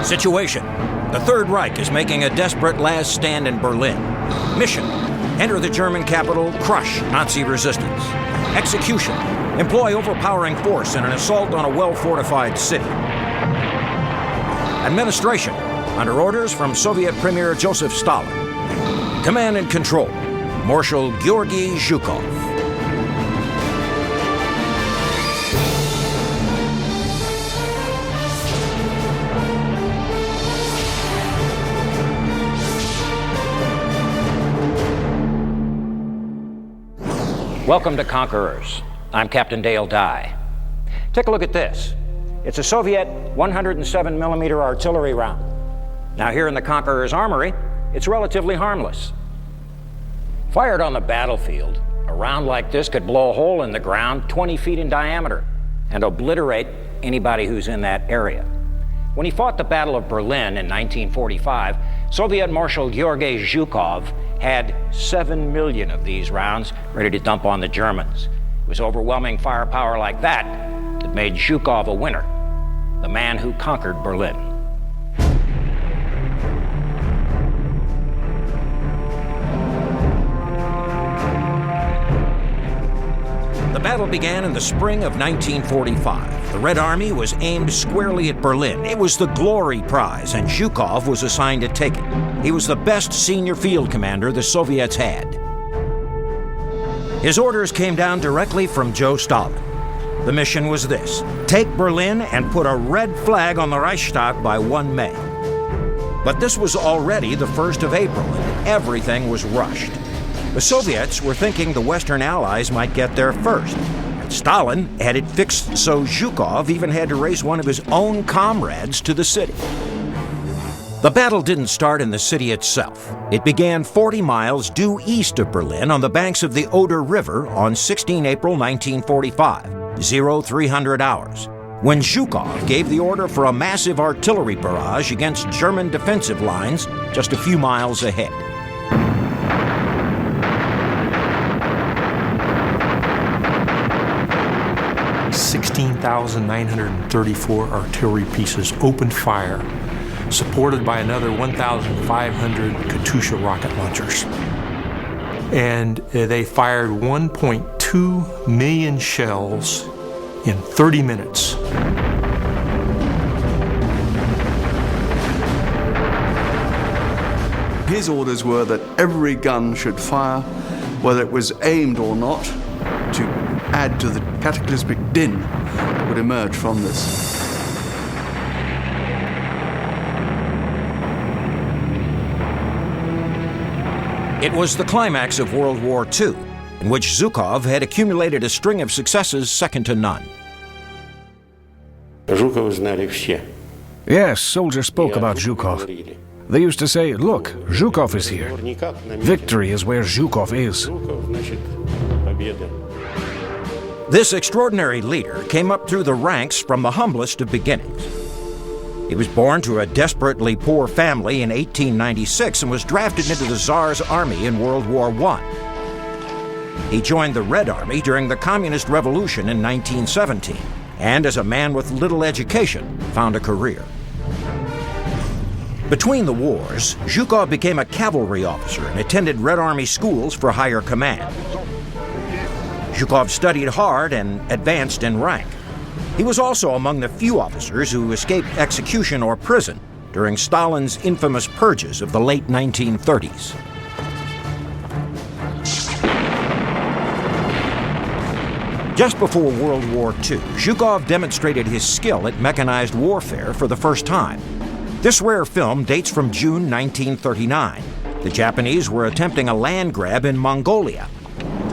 Situation: the Third Reich is making a desperate last stand in Berlin. Mission: enter the German capital, crush Nazi resistance. Execution: employ overpowering force in an assault on a well-fortified city. Administration: under orders from Soviet Premier Joseph Stalin. Command and control: Marshal Georgy Zhukov. Welcome to Conquerors. I'm Captain Dale Dye. Take a look at this. It's a Soviet 107mm artillery round. Now here in the Conqueror's armory, it's relatively harmless. Fired on the battlefield, a round like this could blow a hole in the ground 20 feet in diameter and obliterate anybody who's in that area. When he fought the Battle of Berlin in 1945, Soviet Marshal Georgy Zhukov had 7 million of these rounds ready to dump on the Germans. It was overwhelming firepower like that that made Zhukov a winner, the man who conquered Berlin. The battle began in the spring of 1945. The Red Army was aimed squarely at Berlin. It was the Glory Prize, and Zhukov was assigned to take it. He was the best senior field commander the Soviets had. His orders came down directly from Joe Stalin. The mission was this: take Berlin and put a red flag on the Reichstag by 1 May. But this was already the 1st of April, and everything was rushed. The Soviets were thinking the Western Allies might get there first, and Stalin had it fixed so Zhukov even had to race one of his own comrades to the city. The battle didn't start in the city itself. It began 40 miles due east of Berlin on the banks of the Oder River on 16 April 1945, 0300 hours, when Zhukov gave the order for a massive artillery barrage against German defensive lines just a few miles ahead. $16,934 artillery pieces opened fire, supported by another 1,500 Katyusha rocket launchers. And they fired 1.2 million shells in 30 minutes. His orders were that every gun should fire, whether it was aimed or not, to add to the cataclysmic din that would emerge from this. It was the climax of World War II, in which Zhukov had accumulated a string of successes second to none. Yes, soldiers spoke about Zhukov. They used to say, look, Zhukov is here. Victory is where Zhukov is. This extraordinary leader came up through the ranks from the humblest of beginnings. He was born to a desperately poor family in 1896 and was drafted into the Tsar's army in World War I. He joined the Red Army during the Communist Revolution in 1917, and as a man with little education, found a career. Between the wars, Zhukov became a cavalry officer and attended Red Army schools for higher command. Zhukov studied hard and advanced in rank. He was also among the few officers who escaped execution or prison during Stalin's infamous purges of the late 1930s. Just before World War II, Zhukov demonstrated his skill at mechanized warfare for the first time. This rare film dates from June 1939. The Japanese were attempting a land grab in Mongolia.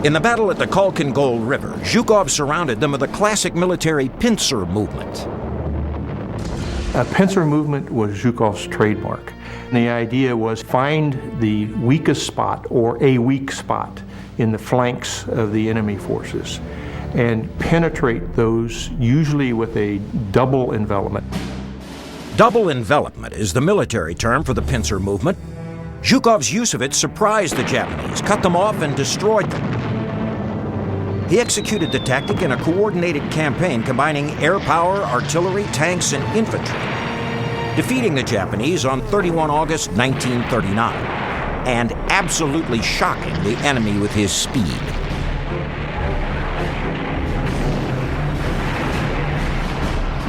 In the battle at the Khalkhin-Gol River, Zhukov surrounded them with a classic military pincer movement. A pincer movement was Zhukov's trademark. And the idea was find the weakest spot or a weak spot in the flanks of the enemy forces and penetrate those, usually with a double envelopment. Double envelopment is the military term for the pincer movement. Zhukov's use of it surprised the Japanese, cut them off, and destroyed them. He executed the tactic in a coordinated campaign combining air power, artillery, tanks, and infantry. defeating the Japanese on 31 August 1939, and absolutely shocking the enemy with his speed.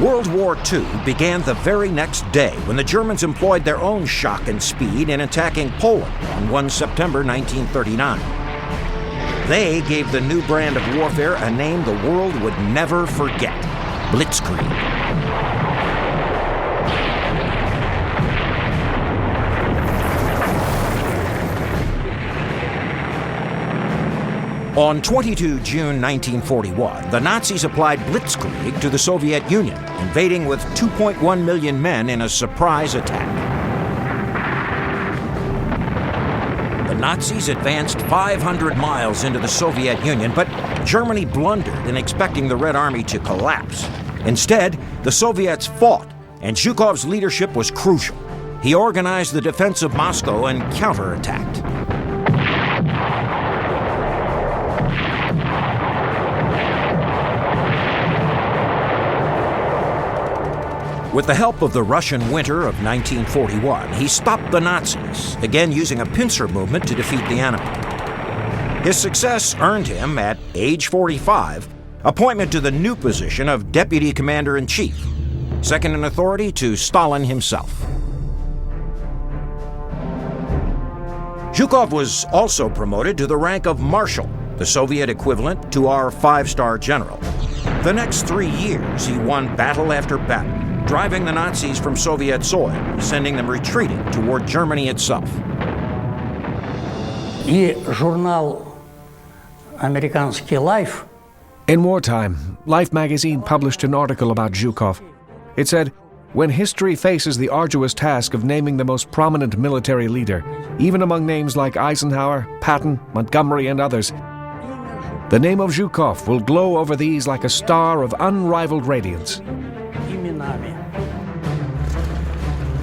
World War II began the very next day when the Germans employed their own shock and speed in attacking Poland on 1 September 1939. They gave the new brand of warfare a name the world would never forget: Blitzkrieg. On 22 June 1941, the Nazis applied Blitzkrieg to the Soviet Union, invading with 2.1 million men in a surprise attack. The Nazis advanced 500 miles into the Soviet Union, but Germany blundered in expecting the Red Army to collapse. Instead, the Soviets fought, and Zhukov's leadership was crucial. He organized the defense of Moscow and counterattacked. With the help of the Russian winter of 1941, he stopped the Nazis, again using a pincer movement to defeat the enemy. His success earned him, at age 45, appointment to the new position of Deputy Commander-in-Chief, second in authority to Stalin himself. Zhukov was also promoted to the rank of Marshal, the Soviet equivalent to our five-star general. The next 3 years, he won battle after battle, driving the Nazis from Soviet soil, sending them retreating toward Germany itself. И журнал «Американский Life». In wartime, Life magazine published an article about Zhukov. It said, "When history faces the arduous task of naming the most prominent military leader, even among names like Eisenhower, Patton, Montgomery, and others, the name of Zhukov will glow over these like a star of unrivaled radiance."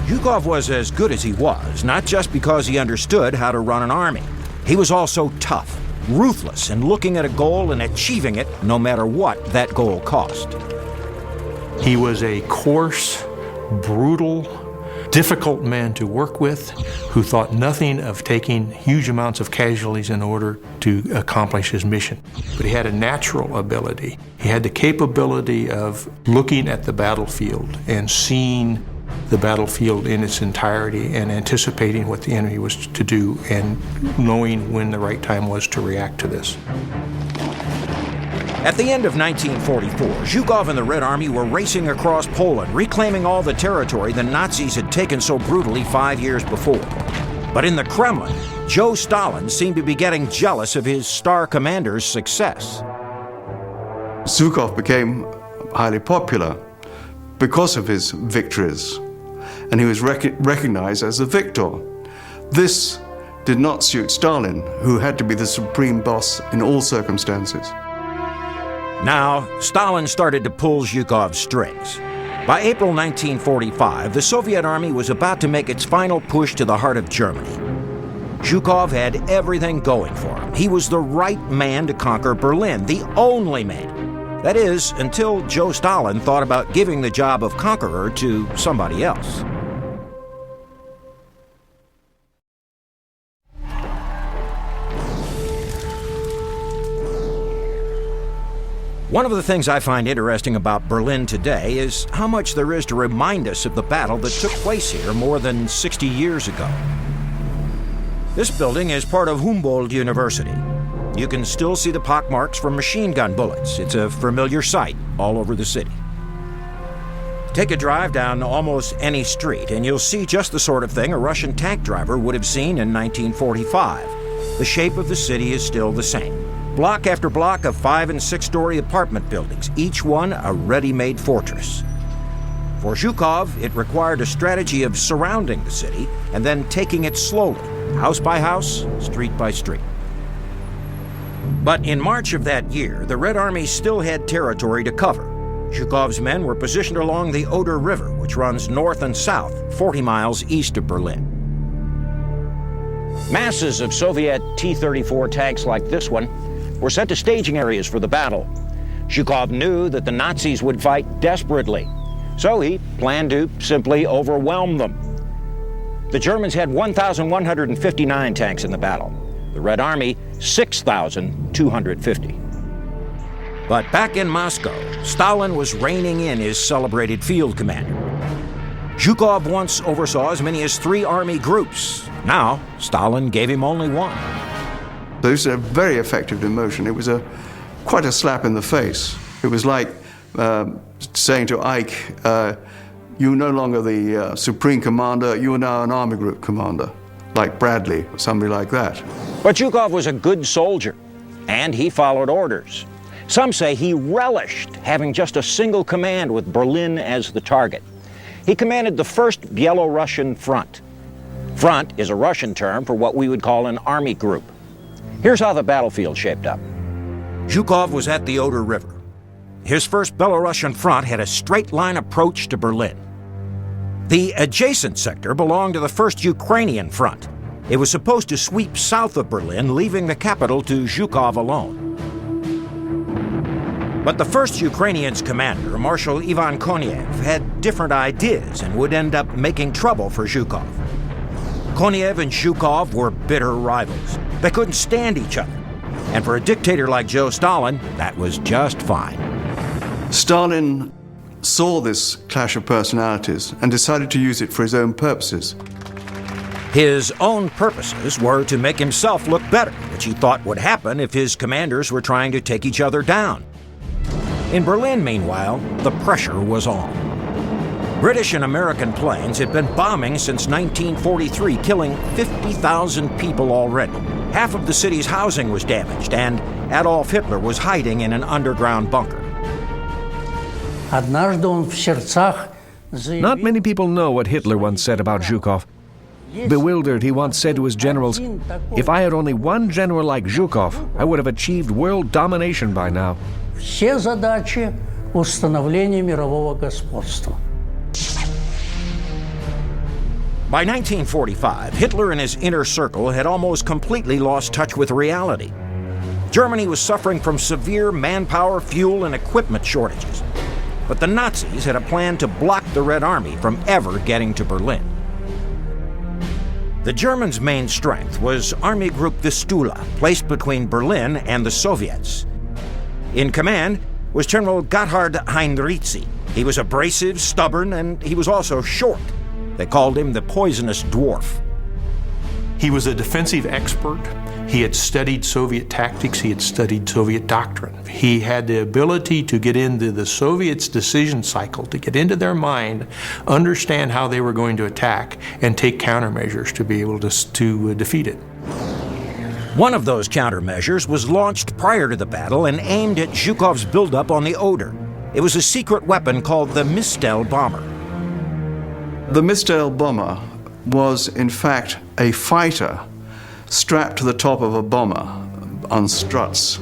Zhukov was as good as he was, not just because he understood how to run an army. He was also tough, ruthless in looking at a goal and achieving it no matter what that goal cost. He was a coarse, brutal, difficult man to work with who thought nothing of taking huge amounts of casualties in order to accomplish his mission. But he had a natural ability. He had the capability of looking at the battlefield and seeing the battlefield in its entirety and anticipating what the enemy was to do and knowing when the right time was to react to this. At the end of 1944, Zhukov and the Red Army were racing across Poland, reclaiming all the territory the Nazis had taken so brutally 5 years before. But in the Kremlin, Joe Stalin seemed to be getting jealous of his star commander's success. Zhukov became highly popular because of his victories, and he was recognized as a victor. This did not suit Stalin, who had to be the supreme boss in all circumstances. Now, Stalin started to pull Zhukov's strings. By April 1945, the Soviet army was about to make its final push to the heart of Germany. Zhukov had everything going for him. He was the right man to conquer Berlin, the only man. That is, until Joe Stalin thought about giving the job of Conqueror to somebody else. One of the things I find interesting about Berlin today is how much there is to remind us of the battle that took place here more than 60 years ago. This building is part of Humboldt University. You can still see the pockmarks from machine gun bullets. It's a familiar sight all over the city. Take a drive down almost any street and you'll see just the sort of thing a Russian tank driver would have seen in 1945. The shape of the city is still the same. Block after block of 5- and 6-story apartment buildings, each one a ready-made fortress. For Zhukov, it required a strategy of surrounding the city and then taking it slowly, house by house, street by street. But in March of that year, the Red Army still had territory to cover. Zhukov's men were positioned along the Oder River, which runs north and south, 40 miles east of Berlin. Masses of Soviet T-34 tanks like this one were sent to staging areas for the battle. Zhukov knew that the Nazis would fight desperately. So he planned to simply overwhelm them. The Germans had 1,159 tanks in the battle. The Red Army, 6,250. But back in Moscow, Stalin was reining in his celebrated field commander. Zhukov once oversaw as many as 3 army groups. Now, Stalin gave him only one. So it was a very effective demotion. It was quite a slap in the face. It was like saying to Ike, you're no longer the supreme commander, you are now an army group commander, like Bradley or somebody like that. But Zhukov was a good soldier, and he followed orders. Some say he relished having just a single command with Berlin as the target. He commanded the 1st Byelorussian Front. Front is a Russian term for what we would call an army group. Here's how the battlefield shaped up. Zhukov was at the Oder River. His 1st Belarusian Front had a straight-line approach to Berlin. The adjacent sector belonged to the 1st Ukrainian Front. It was supposed to sweep south of Berlin, leaving the capital to Zhukov alone. But the 1st Ukrainian's commander, Marshal Ivan Koniev, had different ideas and would end up making trouble for Zhukov. Koniev and Zhukov were bitter rivals. They couldn't stand each other. And for a dictator like Joe Stalin, that was just fine. Stalin saw this clash of personalities and decided to use it for his own purposes. His own purposes were to make himself look better, which he thought would happen if his commanders were trying to take each other down. In Berlin, meanwhile, the pressure was on. British and American planes had been bombing since 1943, killing 50,000 people already. Half of the city's housing was damaged, and Adolf Hitler was hiding in an underground bunker. Not many people know what Hitler once said about Zhukov. Bewildered, he once said to his generals, "If I had only one general like Zhukov, I would have achieved world domination by now." Все задачи установления мирового господства. By 1945, Hitler and his inner circle had almost completely lost touch with reality. Germany was suffering from severe manpower, fuel, and equipment shortages. But the Nazis had a plan to block the Red Army from ever getting to Berlin. The Germans' main strength was Army Group Vistula, placed between Berlin and the Soviets. In command was General Gotthard Heinrizi. He was abrasive, stubborn, and he was also short. They called him the poisonous dwarf. He was a defensive expert. He had studied Soviet tactics. He had studied Soviet doctrine. He had the ability to get into the Soviets' decision cycle, to get into their mind, understand how they were going to attack, and take countermeasures to be able to defeat it. One of those countermeasures was launched prior to the battle and aimed at Zhukov's buildup on the Oder. It was a secret weapon called the Mistel bomber. The Mistel bomber was, in fact, a fighter strapped to the top of a bomber on struts.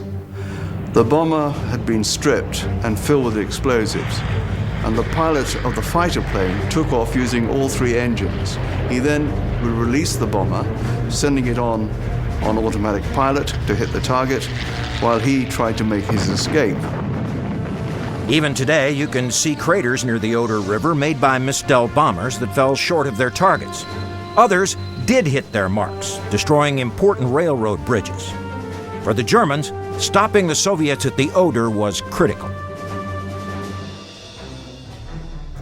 The bomber had been stripped and filled with explosives, and the pilot of the fighter plane took off using all 3 engines. He then would release the bomber, sending it on automatic pilot to hit the target, while he tried to make his escape. Even today, you can see craters near the Oder River made by Mistel bombers that fell short of their targets. Others did hit their marks, destroying important railroad bridges. For the Germans, stopping the Soviets at the Oder was critical.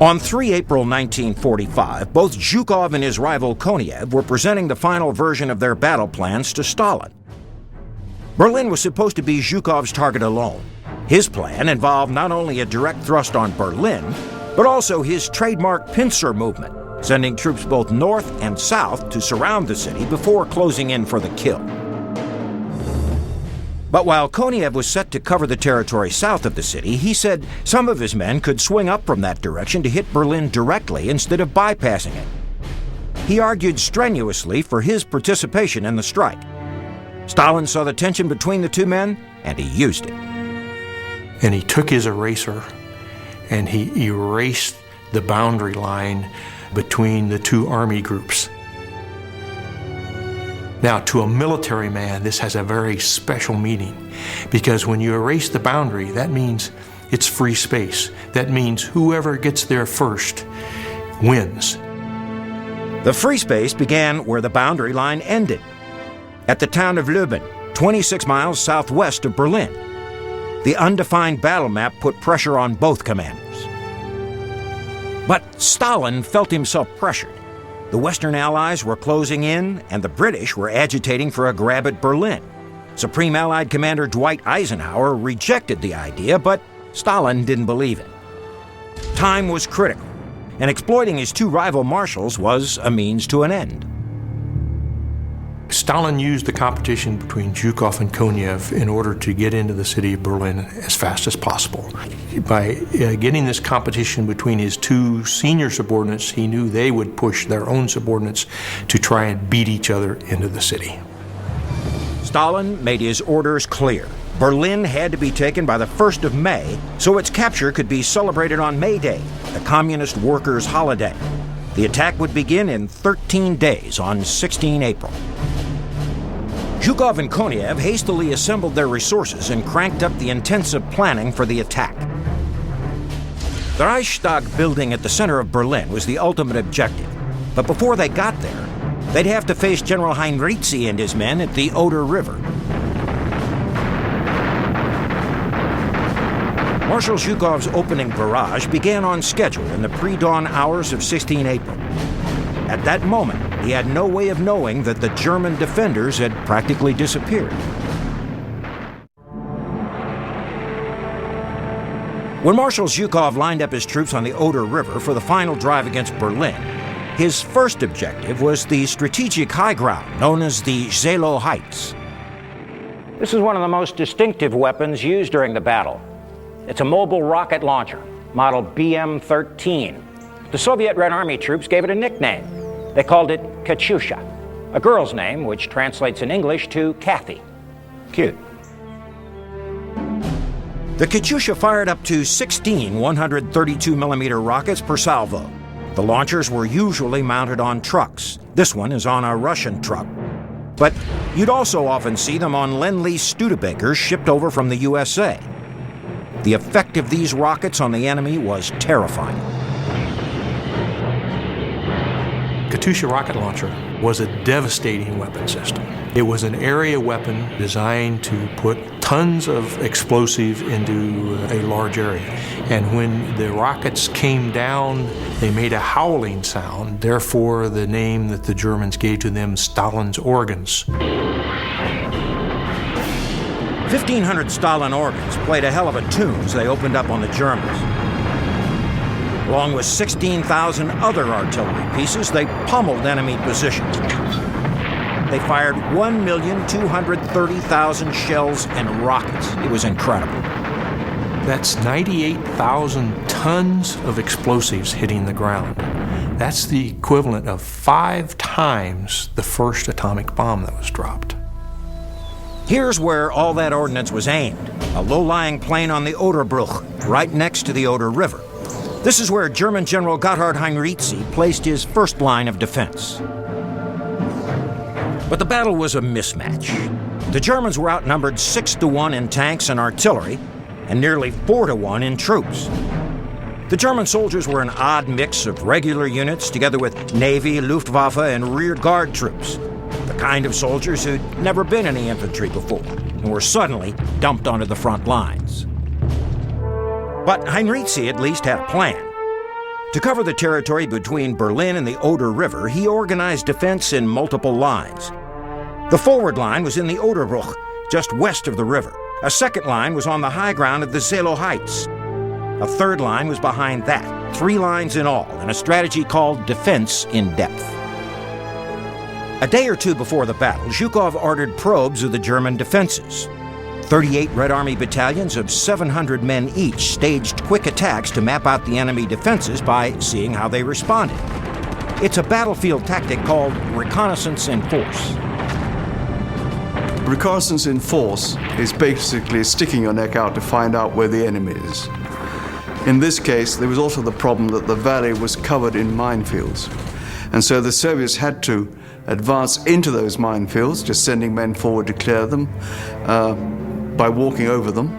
On 3 April 1945, both Zhukov and his rival Koniev were presenting the final version of their battle plans to Stalin. Berlin was supposed to be Zhukov's target alone. His plan involved not only a direct thrust on Berlin, but also his trademark pincer movement, sending troops both north and south to surround the city before closing in for the kill. But while Koniev was set to cover the territory south of the city, he said some of his men could swing up from that direction to hit Berlin directly instead of bypassing it. He argued strenuously for his participation in the strike. Stalin saw the tension between the two men, and he used it. And he took his eraser and he erased the boundary line between the 2 army groups. Now, to a military man, this has a very special meaning, because when you erase the boundary, that means It's free space. That means whoever gets there first wins. The free space began where the boundary line ended, at the town of Lüben, 26 miles southwest of Berlin. The undefined battle map put pressure on both commanders. But Stalin felt himself pressured. The Western Allies were closing in, and the British were agitating for a grab at Berlin. Supreme Allied Commander Dwight Eisenhower rejected the idea, but Stalin didn't believe it. Time was critical, and exploiting his two rival marshals was a means to an end. Stalin used the competition between Zhukov and Konev in order to get into the city of Berlin as fast as possible. By getting this competition between his two senior subordinates, he knew they would push their own subordinates to try and beat each other into the city. Stalin made his orders clear. Berlin had to be taken by the 1st of May, so its capture could be celebrated on May Day, the communist workers' holiday. The attack would begin in 13 days on 16 April. Zhukov and Konev hastily assembled their resources and cranked up the intensive planning for the attack. The Reichstag building at the center of Berlin was the ultimate objective, but before they got there, they'd have to face General Heinrizi and his men at the Oder River. Marshal Zhukov's opening barrage began on schedule in the pre-dawn hours of 16 April. At that moment, he had no way of knowing that the German defenders had practically disappeared. When Marshal Zhukov lined up his troops on the Oder River for the final drive against Berlin, his first objective was the strategic high ground known as the Zelo Heights. This is one of the most distinctive weapons used during the battle. It's a mobile rocket launcher, model BM-13. The Soviet Red Army troops gave it a nickname. They called it Katyusha, a girl's name which translates in English to Kathy. Cute. The Katyusha fired up to 16 132-millimeter rockets per salvo. The launchers were usually mounted on trucks. This one is on a Russian truck. But you'd also often see them on Lend-Lease Studebakers shipped over from the USA. The effect of these rockets on the enemy was terrifying. Katyusha rocket launcher was a devastating weapon system. It was an area weapon designed to put tons of explosive into a large area. And when the rockets came down, they made a howling sound, therefore the name that the Germans gave to them, Stalin's organs. 1,500 Stalin organs played a hell of a tune as they opened up on the Germans. Along with 16,000 other artillery pieces, they pummeled enemy positions. They fired 1,230,000 shells and rockets. It was incredible. That's 98,000 tons of explosives hitting the ground. That's the equivalent of 5 times the first atomic bomb that was dropped. Here's where all that ordnance was aimed, a low-lying plain on the Oderbruch, right next to the Oder River. This is where German General Gotthard Heinrizi placed his first line of defense. But the battle was a mismatch. The Germans were outnumbered 6-1 in tanks and artillery, and nearly 4-1 in troops. The German soldiers were an odd mix of regular units together with Navy, Luftwaffe, and rear guard troops. The kind of soldiers who'd never been in the infantry before and were suddenly dumped onto the front lines. But Heinrizi at least had a plan. To cover the territory between Berlin and the Oder River, he organized defense in multiple lines. The forward line was in the Oderbruch, just west of the river. A second line was on the high ground of the Zelo Heights. A third line was behind that, 3 lines in all, in a strategy called defense in depth. A day or two before the battle, Zhukov ordered probes of the German defenses. 38 Red Army battalions of 700 men each staged quick attacks to map out the enemy defenses by seeing how they responded. It's a battlefield tactic called reconnaissance in force. Reconnaissance in force is basically sticking your neck out to find out where the enemy is. In this case, there was also the problem that the valley was covered in minefields. And so the Soviets had to advance into those minefields, just sending men forward to clear them by walking over them.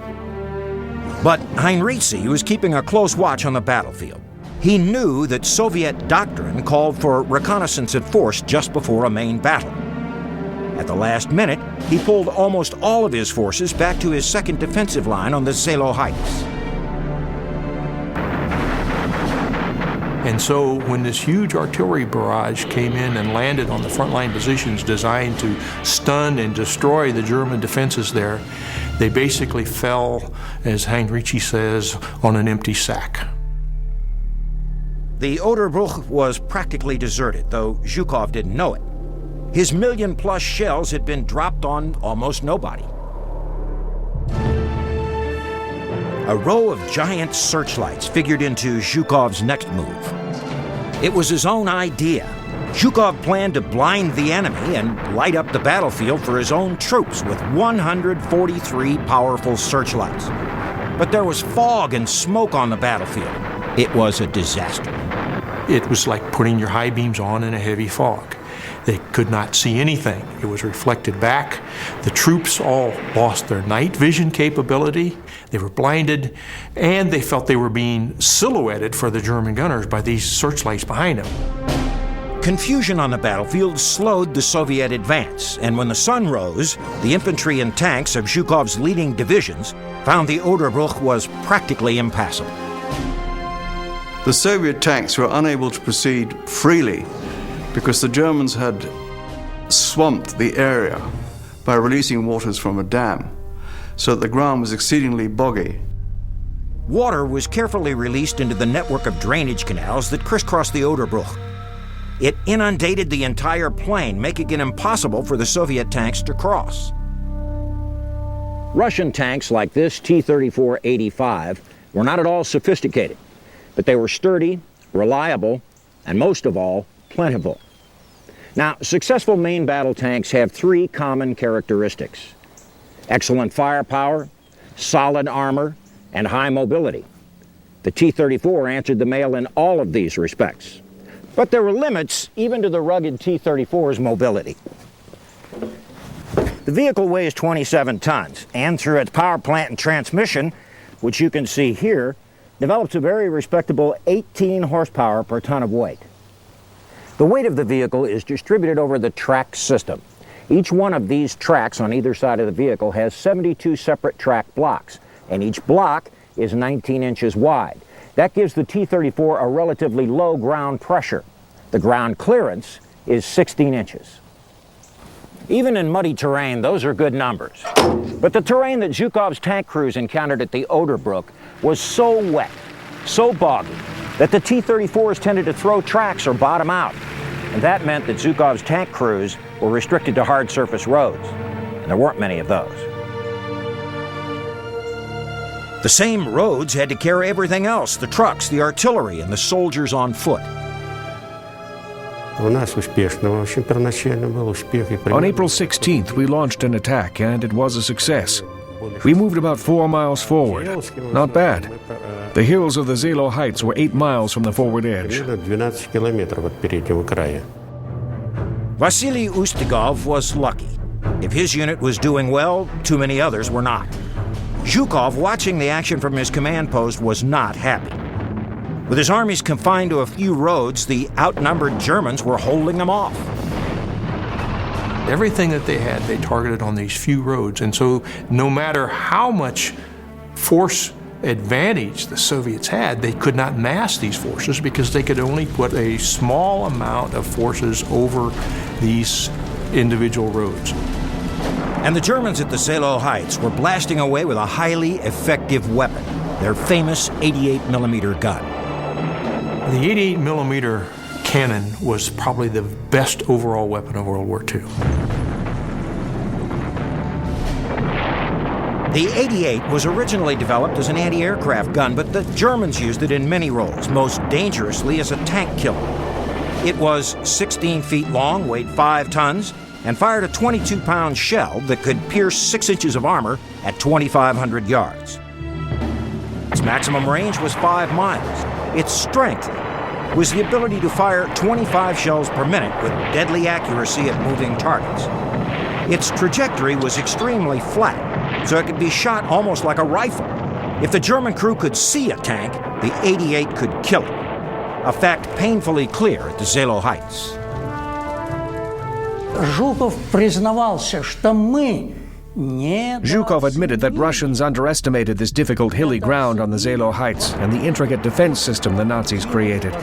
But Heinrici was keeping a close watch on the battlefield. He knew that Soviet doctrine called for reconnaissance at force just before a main battle. At the last minute, he pulled almost all of his forces back to his second defensive line on the Zelo Heights. And so when this huge artillery barrage came in and landed on the frontline positions designed to stun and destroy the German defenses there, they basically fell, as Heinrici says, on an empty sack. The Oderbruch was practically deserted, though Zhukov didn't know it. His million-plus shells had been dropped on almost nobody. A row of giant searchlights figured into Zhukov's next move. It was his own idea. Zhukov planned to blind the enemy and light up the battlefield for his own troops with 143 powerful searchlights. But there was fog and smoke on the battlefield. It was a disaster. It was like putting your high beams on in a heavy fog. They could not see anything. It was reflected back. The troops all lost their night vision capability. They were blinded, and they felt they were being silhouetted for the German gunners by these searchlights behind them. Confusion on the battlefield slowed the Soviet advance, and when the sun rose, the infantry and tanks of Zhukov's leading divisions found the Oderbruch was practically impassable. The Soviet tanks were unable to proceed freely because the Germans had swamped the area by releasing waters from a dam, so that the ground was exceedingly boggy. Water was carefully released into the network of drainage canals that crisscrossed the Oderbruch. It inundated the entire plain, making it impossible for the Soviet tanks to cross. Russian tanks like this T-34-85 were not at all sophisticated, but they were sturdy, reliable, and most of all, plentiful. Now, successful main battle tanks have three common characteristics: excellent firepower, solid armor, and high mobility. The T-34 answered the mail in all of these respects. But there were limits even to the rugged T-34's mobility. The vehicle weighs 27 tons, and through its power plant and transmission, which you can see here, develops a very respectable 18 horsepower per ton of weight. The weight of the vehicle is distributed over the track system. Each one of these tracks on either side of the vehicle has 72 separate track blocks, and each block is 19 inches wide. That gives the T-34 a relatively low ground pressure. The ground clearance is 16 inches. Even in muddy terrain, those are good numbers. But the terrain that Zhukov's tank crews encountered at the Oderbruch was so wet, so boggy, that the T-34s tended to throw tracks or bottom out. And that meant that Zhukov's tank crews were restricted to hard surface roads, and there weren't many of those. The same roads had to carry everything else: the trucks, the artillery, and the soldiers on foot. On April 16th, we launched an attack, and it was a success. We moved about 4 miles forward. Not bad. The hills of the Zelo Heights were 8 miles from the forward edge. Vasily Ustygov was lucky. If his unit was doing well, too many others were not. Zhukov, watching the action from his command post, was not happy. With his armies confined to a few roads, the outnumbered Germans were holding them off. Everything that they had, they targeted on these few roads. And so no matter how much force advantage the Soviets had, they could not mass these forces because they could only put a small amount of forces over these individual roads. And the Germans at the Zelo Heights were blasting away with a highly effective weapon, their famous 88mm gun. The 88mm cannon was probably the best overall weapon of World War II. The 88 was originally developed as an anti-aircraft gun, but the Germans used it in many roles, most dangerously as a tank killer. It was 16 feet long, weighed 5 tons, and fired a 22-pound shell that could pierce 6 inches of armor at 2,500 yards. Its maximum range was 5 miles. Its strength was the ability to fire 25 shells per minute with deadly accuracy at moving targets. Its trajectory was extremely flat, so it could be shot almost like a rifle. If the German crew could see a tank, the 88 could kill it, a fact painfully clear at the Zelo Heights. Жуков признавался, что мы не... Zhukov admitted that Russians underestimated this difficult hilly ground on the Zelo Heights and the intricate defense system the Nazis created.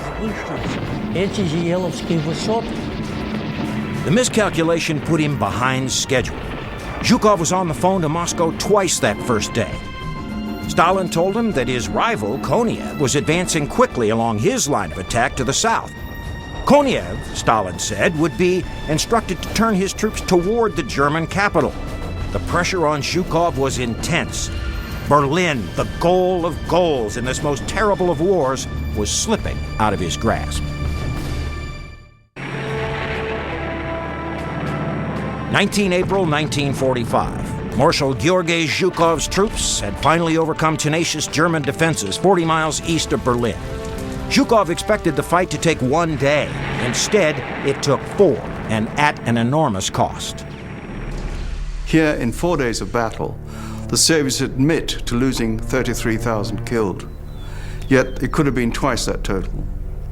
Эти Еловские высоты. The miscalculation put him behind schedule. Zhukov was on the phone to Moscow twice that first day. Stalin told him that his rival, Konev, was advancing quickly along his line of attack to the south. Konev, Stalin said, would be instructed to turn his troops toward the German capital. The pressure on Zhukov was intense. Berlin, the goal of goals in this most terrible of wars, was slipping out of his grasp. 19 April 1945. Marshal Georgy Zhukov's troops had finally overcome tenacious German defenses 40 miles east of Berlin. Zhukov expected the fight to take one day. Instead, it took 4, and at an enormous cost. Here, in 4 days of battle, the Soviets admit to losing 33,000 killed. Yet it could have been twice that total.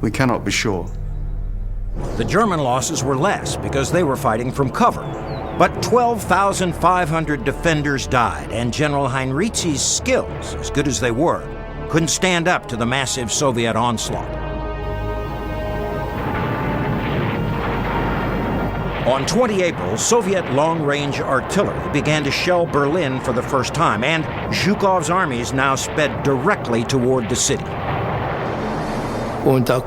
We cannot be sure. The German losses were less because they were fighting from cover. But 12,500 defenders died, and General Heinrizi's skills, as good as they were, couldn't stand up to the massive Soviet onslaught. On 20 April, Soviet long-range artillery began to shell Berlin for the first time, and Zhukov's armies now sped directly toward the city. Und da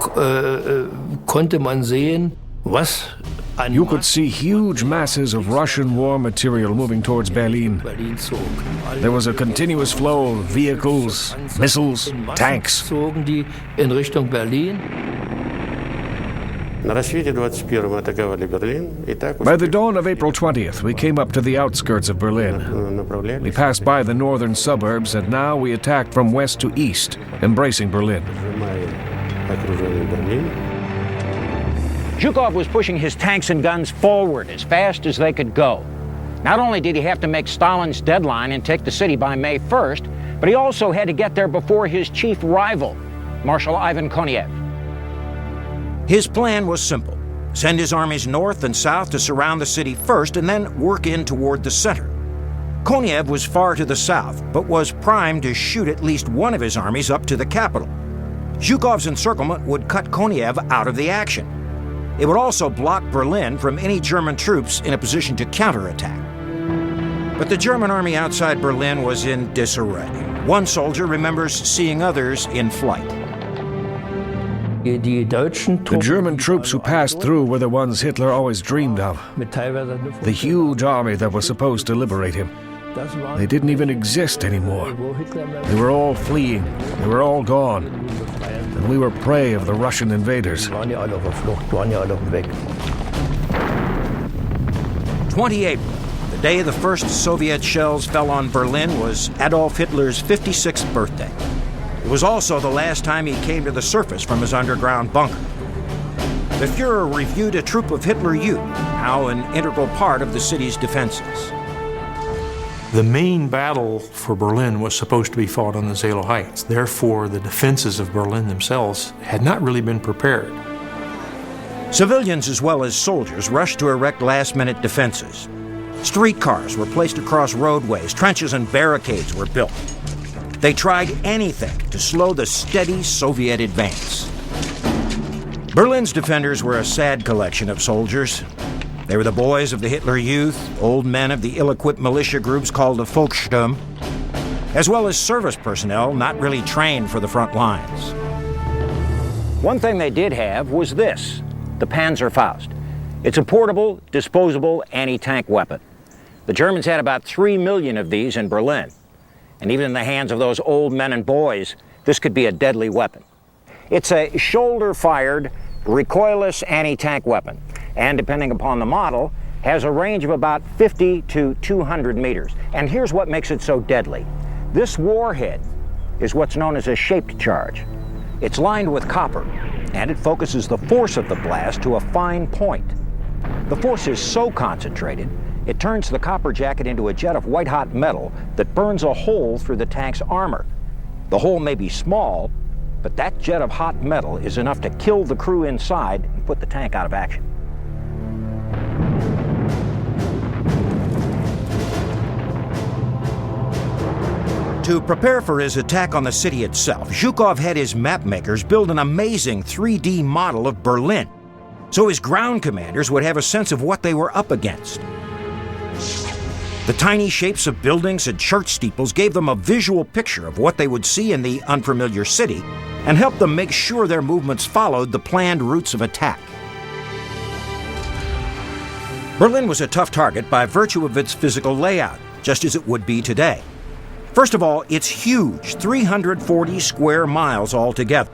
konnte man sehen, was You could see huge masses of Russian war material moving towards Berlin. Berlin zog. There was a continuous flow of vehicles, missiles, tanks. Zogen die in Richtung Berlin. На рассвете 21-го мы атаковали Берлин. И так By the dawn of April 20th, we came up to the outskirts of Berlin. We passed by the northern suburbs, and now we attacked from west to east, embracing Berlin. окруженный Берлин. Zhukov was pushing his tanks and guns forward as fast as they could go. Not only did he have to make Stalin's deadline and take the city by May 1st, but he also had to get there before his chief rival, Marshal Ivan Konev. His plan was simple. Send his armies north and south to surround the city first and then work in toward the center. Konev was far to the south, but was primed to shoot at least one of his armies up to the capital. Zhukov's encirclement would cut Konev out of the action. It would also block Berlin from any German troops in a position to counterattack. But the German army outside Berlin was in disarray. One soldier remembers seeing others in flight. The German troops who passed through were the ones Hitler always dreamed of. The huge army that was supposed to liberate him. They didn't even exist anymore. They were all fleeing. They were all gone. And we were prey of the Russian invaders. 20 April, the day the first Soviet shells fell on Berlin, was Adolf Hitler's 56th birthday. It was also the last time he came to the surface from his underground bunker. The Fuhrer reviewed a troop of Hitler Youth, now an integral part of the city's defenses. The main battle for Berlin was supposed to be fought on the Zelo Heights. Therefore, the defenses of Berlin themselves had not really been prepared. Civilians as well as soldiers rushed to erect last-minute defenses. Streetcars were placed across roadways, trenches and barricades were built. They tried anything to slow the steady Soviet advance. Berlin's defenders were a sad collection of soldiers. They were the boys of the Hitler Youth, old men of the ill-equipped militia groups called the Volkssturm, as well as service personnel not really trained for the front lines. One thing they did have was this, the Panzerfaust. It's a portable, disposable anti-tank weapon. The Germans had about 3 million of these in Berlin. And even in the hands of those old men and boys, this could be a deadly weapon. It's a shoulder-fired, recoilless anti-tank weapon, and depending upon the model, has a range of about 50 to 200 meters. And here's what makes it so deadly. This warhead is what's known as a shaped charge. It's lined with copper, and it focuses the force of the blast to a fine point. The force is so concentrated, it turns the copper jacket into a jet of white-hot metal that burns a hole through the tank's armor. The hole may be small, but that jet of hot metal is enough to kill the crew inside and put the tank out of action. To prepare for his attack on the city itself, Zhukov had his map makers build an amazing 3D model of Berlin, so his ground commanders would have a sense of what they were up against. The tiny shapes of buildings and church steeples gave them a visual picture of what they would see in the unfamiliar city and helped them make sure their movements followed the planned routes of attack. Berlin was a tough target by virtue of its physical layout, just as it would be today. First of all, it's huge, 340 square miles altogether.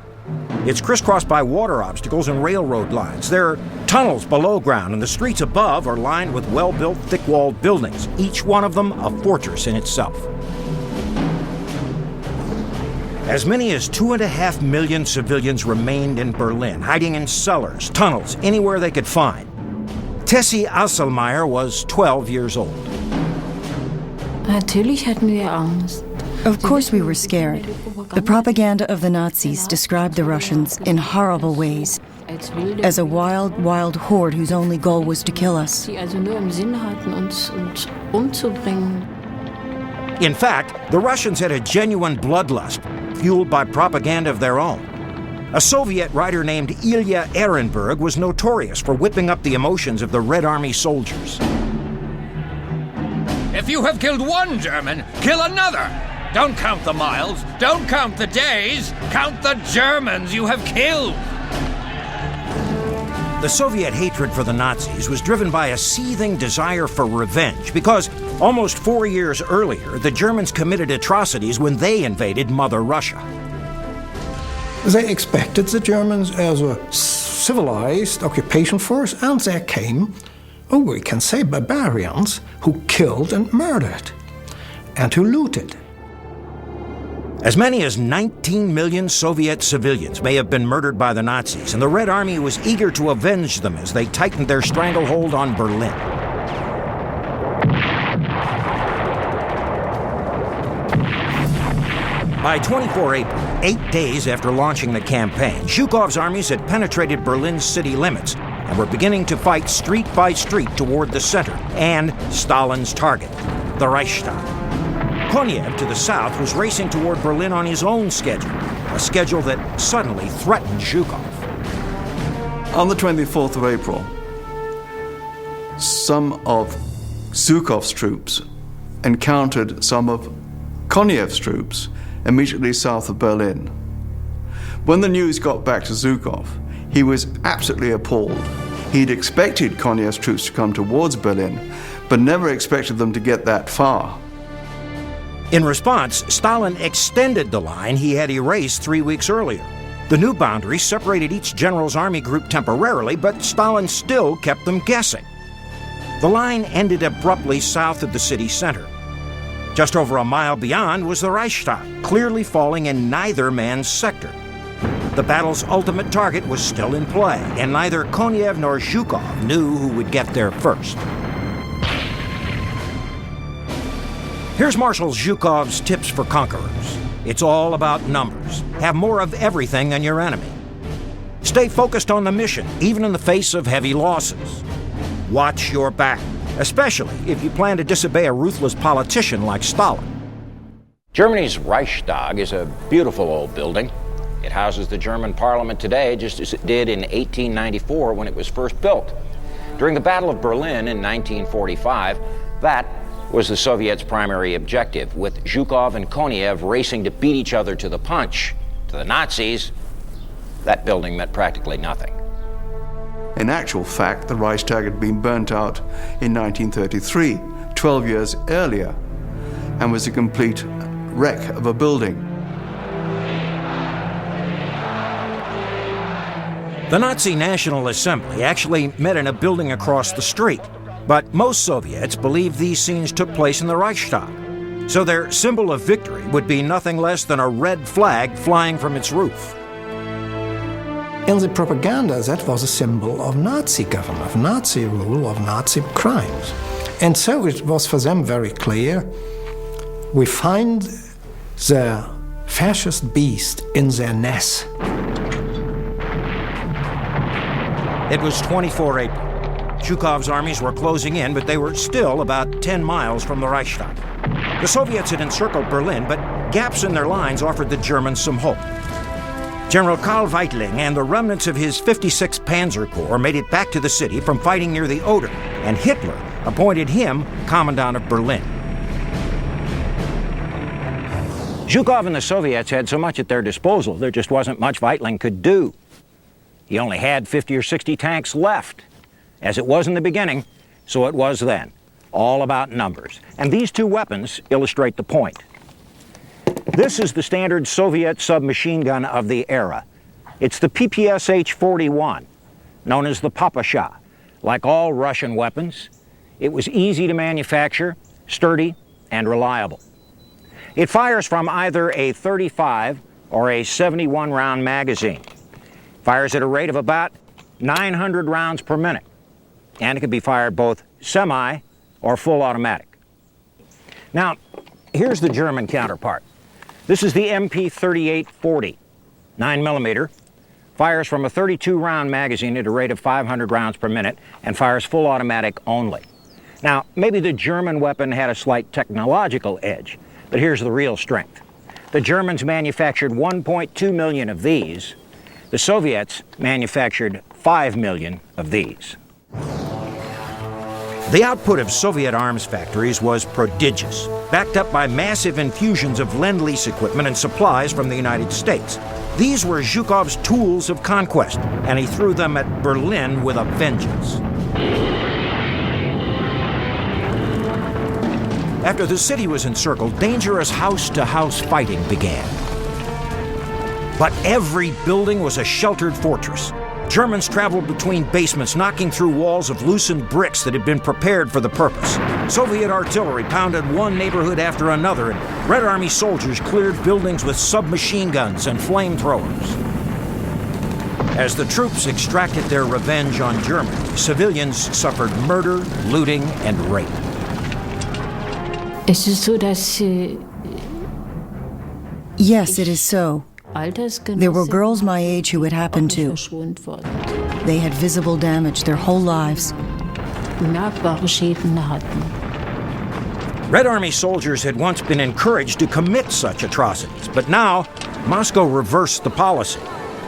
It's crisscrossed by water obstacles and railroad lines. There are tunnels below ground, and the streets above are lined with well-built, thick-walled buildings, each one of them a fortress in itself. As many as 2.5 million civilians remained in Berlin, hiding in cellars, tunnels, anywhere they could find. Tessie Asselmeyer was 12 years old. Of course we were scared. The propaganda of the Nazis described the Russians in horrible ways, as a wild, wild horde whose only goal was to kill us. In fact, the Russians had a genuine bloodlust, fueled by propaganda of their own. A Soviet writer named Ilya Ehrenberg was notorious for whipping up the emotions of the Red Army soldiers. If you have killed one German, kill another! Don't count the miles, don't count the days, count the Germans you have killed! The Soviet hatred for the Nazis was driven by a seething desire for revenge because almost 4 years earlier, the Germans committed atrocities when they invaded Mother Russia. They expected the Germans as a civilized occupation force, and there came, we can say, barbarians who killed and murdered and who looted. As many as 19 million Soviet civilians may have been murdered by the Nazis, and the Red Army was eager to avenge them as they tightened their stranglehold on Berlin. By 24 April, 8 days after launching the campaign, Zhukov's armies had penetrated Berlin's city limits and were beginning to fight street by street toward the center and Stalin's target, the Reichstag. Konev, to the south, was racing toward Berlin on his own schedule, a schedule that suddenly threatened Zhukov. On the 24th of April, some of Zhukov's troops encountered some of Konev's troops immediately south of Berlin. When the news got back to Zhukov, he was absolutely appalled. He'd expected Konev's troops to come towards Berlin, but never expected them to get that far. In response, Stalin extended the line he had erased 3 weeks earlier. The new boundary separated each general's army group temporarily, but Stalin still kept them guessing. The line ended abruptly south of the city center. Just over a mile beyond was the Reichstag, clearly falling in neither man's sector. The battle's ultimate target was still in play, and neither Konev nor Zhukov knew who would get there first. Here's Marshal Zhukov's tips for conquerors. It's all about numbers. Have more of everything than your enemy. Stay focused on the mission, even in the face of heavy losses. Watch your back, especially if you plan to disobey a ruthless politician like Stalin. Germany's Reichstag is a beautiful old building. It houses the German parliament today, just as it did in 1894 when it was first built. During the Battle of Berlin in 1945, that was the Soviets' primary objective, with Zhukov and Konev racing to beat each other to the punch. To the Nazis, that building meant practically nothing. In actual fact, the Reichstag had been burnt out in 1933, 12 years earlier, and was a complete wreck of a building. The Nazi National Assembly actually met in a building across the street, but most Soviets believed these scenes took place in the Reichstag, so their symbol of victory would be nothing less than a red flag flying from its roof. In the propaganda, that was a symbol of Nazi government, of Nazi rule, of Nazi crimes. And so it was for them very clear, we find the fascist beast in their nest. It was 24 April. Zhukov's armies were closing in, but they were still about 10 miles from the Reichstag. The Soviets had encircled Berlin, but gaps in their lines offered the Germans some hope. General Karl Weitling and the remnants of his 56th Panzer Corps made it back to the city from fighting near the Oder, and Hitler appointed him commandant of Berlin. Zhukov and the Soviets had so much at their disposal, there just wasn't much Weitling could do. He only had 50 or 60 tanks left. As it was in the beginning, so it was then. All about numbers. And these two weapons illustrate the point. This is the standard Soviet submachine gun of the era. It's the PPSH-41, known as the Papasha. Like all Russian weapons, it was easy to manufacture, sturdy, and reliable. It fires from either a 35 or a 71-round magazine. Fires at a rate of about 900 rounds per minute, and it can be fired both semi or full automatic. Now, here's the German counterpart. This is the MP3840, 9mm, fires from a 32-round magazine at a rate of 500 rounds per minute and fires full automatic only. Now, maybe the German weapon had a slight technological edge, but here's the real strength. The Germans manufactured 1.2 million of these. The Soviets manufactured 5 million of these. The output of Soviet arms factories was prodigious, backed up by massive infusions of Lend-Lease equipment and supplies from the United States. These were Zhukov's tools of conquest, and he threw them at Berlin with a vengeance. After the city was encircled, dangerous house-to-house fighting began. But every building was a sheltered fortress. Germans traveled between basements, knocking through walls of loosened bricks that had been prepared for the purpose. Soviet artillery pounded one neighborhood after another, and Red Army soldiers cleared buildings with submachine guns and flamethrowers. As the troops extracted their revenge on Germany, civilians suffered murder, looting, and rape. Yes, it is so. There were girls my age who it happened to. They had visible damage their whole lives. Red Army soldiers had once been encouraged to commit such atrocities, but now Moscow reversed the policy.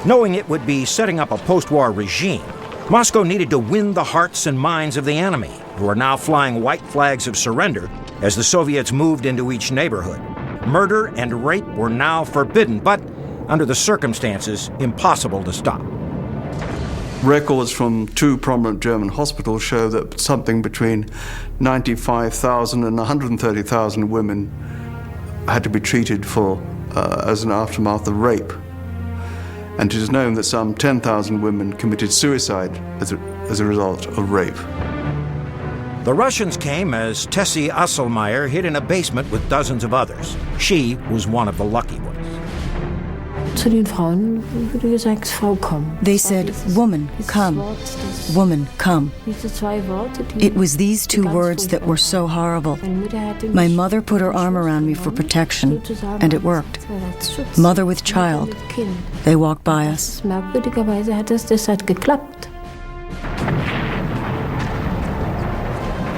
Knowing it would be setting up a post-war regime, Moscow needed to win the hearts and minds of the enemy, who are now flying white flags of surrender as the Soviets moved into each neighborhood. Murder and rape were now forbidden, but under the circumstances, impossible to stop. Records from two prominent German hospitals show that something between 95,000 and 130,000 women had to be treated for as an aftermath of rape. And it is known that some 10,000 women committed suicide as a result of rape. The Russians came as Tessie Asselmeyer hid in a basement with dozens of others. She was one of the lucky ones. They said, "Woman, come. Woman, come." It was these two words that were so horrible. My mother put her arm around me for protection, and it worked. Mother with child. They walked by us.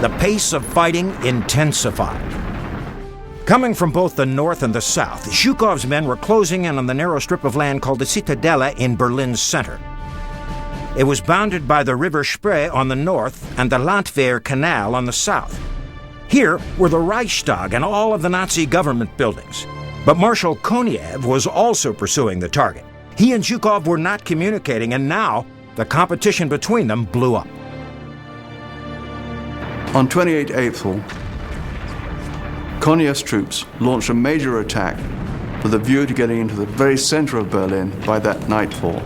The pace of fighting intensified. Coming from both the north and the south, Zhukov's men were closing in on the narrow strip of land called the Citadella in Berlin's center. It was bounded by the River Spree on the north and the Landwehr Canal on the south. Here were the Reichstag and all of the Nazi government buildings. But Marshal Koniev was also pursuing the target. He and Zhukov were not communicating, and now the competition between them blew up. On 28 April, Koniev's troops launched a major attack with a view to getting into the very center of Berlin by that nightfall.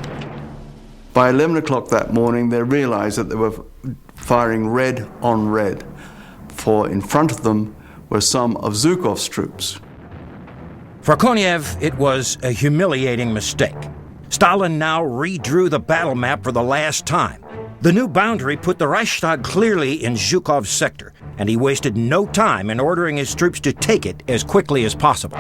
By 11 o'clock that morning, they realized that they were firing red on red, for in front of them were some of Zhukov's troops. For Koniev, it was a humiliating mistake. Stalin now redrew the battle map for the last time. The new boundary put the Reichstag clearly in Zhukov's sector, and he wasted no time in ordering his troops to take it as quickly as possible.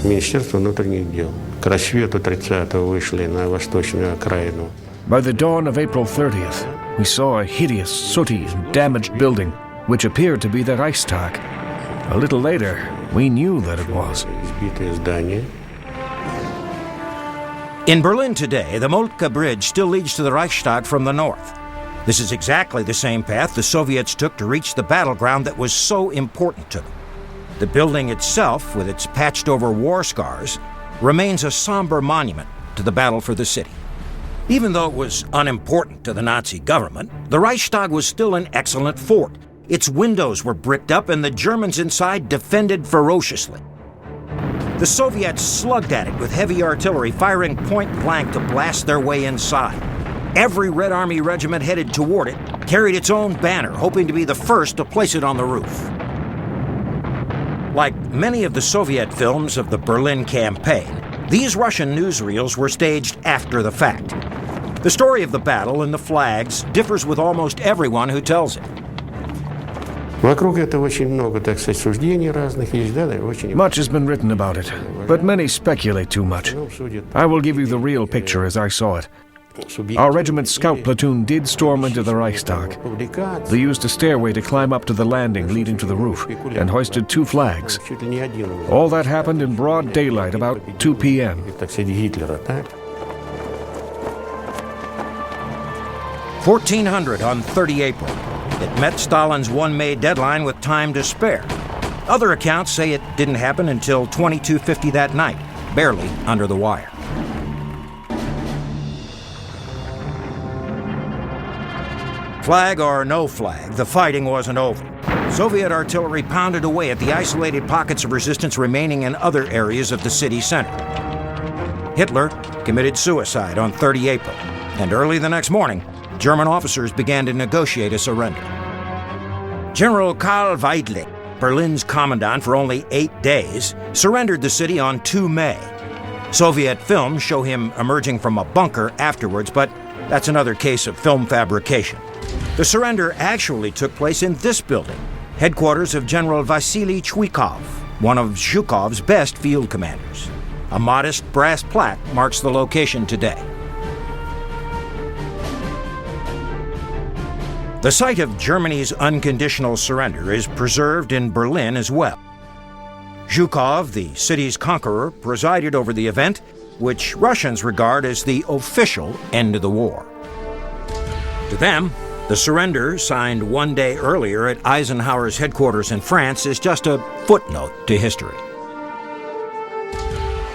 Министерство внутренних дел. К рассвету 30-го вышли на восточную окраину. By the dawn of April 30th, we saw a hideous, sooty, and damaged building, which appeared to be the Reichstag. A little later, we knew that it was. Избитые здания. In Berlin today, the Moltke Bridge still leads to the Reichstag from the north. This is exactly the same path the Soviets took to reach the battleground that was so important to them. The building itself, with its patched-over war scars, remains a somber monument to the battle for the city. Even though it was unimportant to the Nazi government, the Reichstag was still an excellent fort. Its windows were bricked up and the Germans inside defended ferociously. The Soviets slugged at it with heavy artillery, firing point blank to blast their way inside. Every Red Army regiment headed toward it carried its own banner, hoping to be the first to place it on the roof. Like many of the Soviet films of the Berlin campaign, these Russian newsreels were staged after the fact. The story of the battle and the flags differs with almost everyone who tells it. Вокруг этого очень много, так сказать, суждений разных есть, да, очень. Much has been written about it, but many speculate too much. I will give you the real picture as I saw it. Our regiment's scout platoon did storm into the Reichstag. They used a stairway to climb up to the landing leading to the roof and hoisted 2 flags. All that happened in broad daylight about 2 p.m. 1400 on 30 April. It met Stalin's 1 May deadline with time to spare. Other accounts say it didn't happen until 22:50 that night, barely under the wire. Flag or no flag, the fighting wasn't over. Soviet artillery pounded away at the isolated pockets of resistance remaining in other areas of the city center. Hitler committed suicide on 30 April, and early the next morning, German officers began to negotiate a surrender. General Karl Weidlich, Berlin's commandant for only 8 days, surrendered the city on 2 May. Soviet films show him emerging from a bunker afterwards, but that's another case of film fabrication. The surrender actually took place in this building, headquarters of General Vasily Zhukov, one of Zhukov's best field commanders. A modest brass plaque marks the location today. The site of Germany's unconditional surrender is preserved in Berlin as well. Zhukov, the city's conqueror, presided over the event, which Russians regard as the official end of the war. To them, the surrender, signed 1 day earlier at Eisenhower's headquarters in France, is just a footnote to history.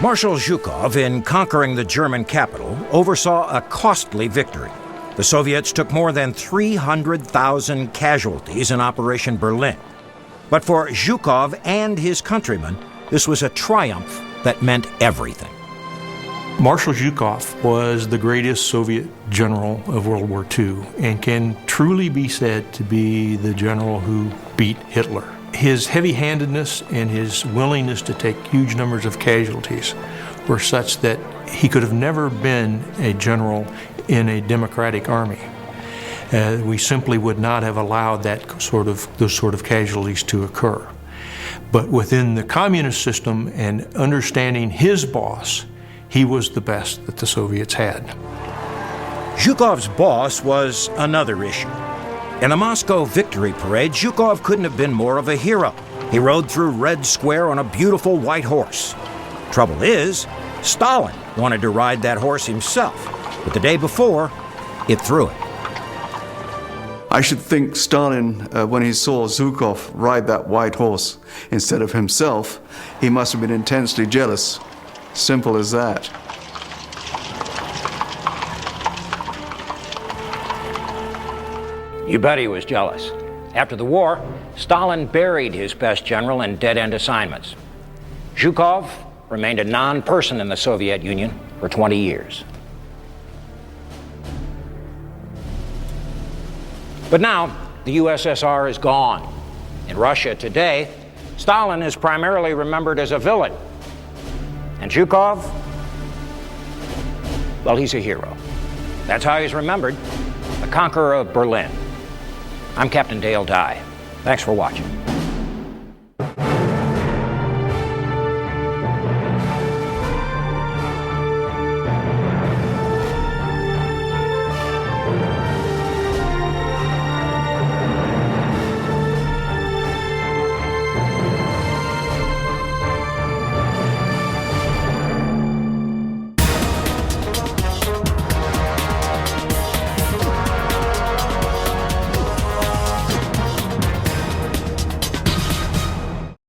Marshal Zhukov, in conquering the German capital, oversaw a costly victory. The Soviets took more than 300,000 casualties in Operation Berlin. But for Zhukov and his countrymen, this was a triumph that meant everything. Marshal Zhukov was the greatest Soviet general of World War II and can truly be said to be the general who beat Hitler. His heavy-handedness and his willingness to take huge numbers of casualties were such that he could have never been a general in a democratic army. We simply would not have allowed those sort of casualties to occur. But within the communist system and understanding his boss, he was the best that the Soviets had. Zhukov's boss was another issue. In the Moscow victory parade, Zhukov couldn't have been more of a hero. He rode through Red Square on a beautiful white horse. Trouble is, Stalin wanted to ride that horse himself, but the day before, it threw him. I should think Stalin, when he saw Zhukov ride that white horse instead of himself, he must have been intensely jealous. Simple as that. You bet he was jealous. After the war, Stalin buried his best general in dead-end assignments. Zhukov remained a non-person in the Soviet Union for 20 years. But now, the USSR is gone. In Russia today, Stalin is primarily remembered as a villain. And Zhukov, well, he's a hero. That's how he's remembered, the conqueror of Berlin. I'm Captain Dale Dye. Thanks for watching.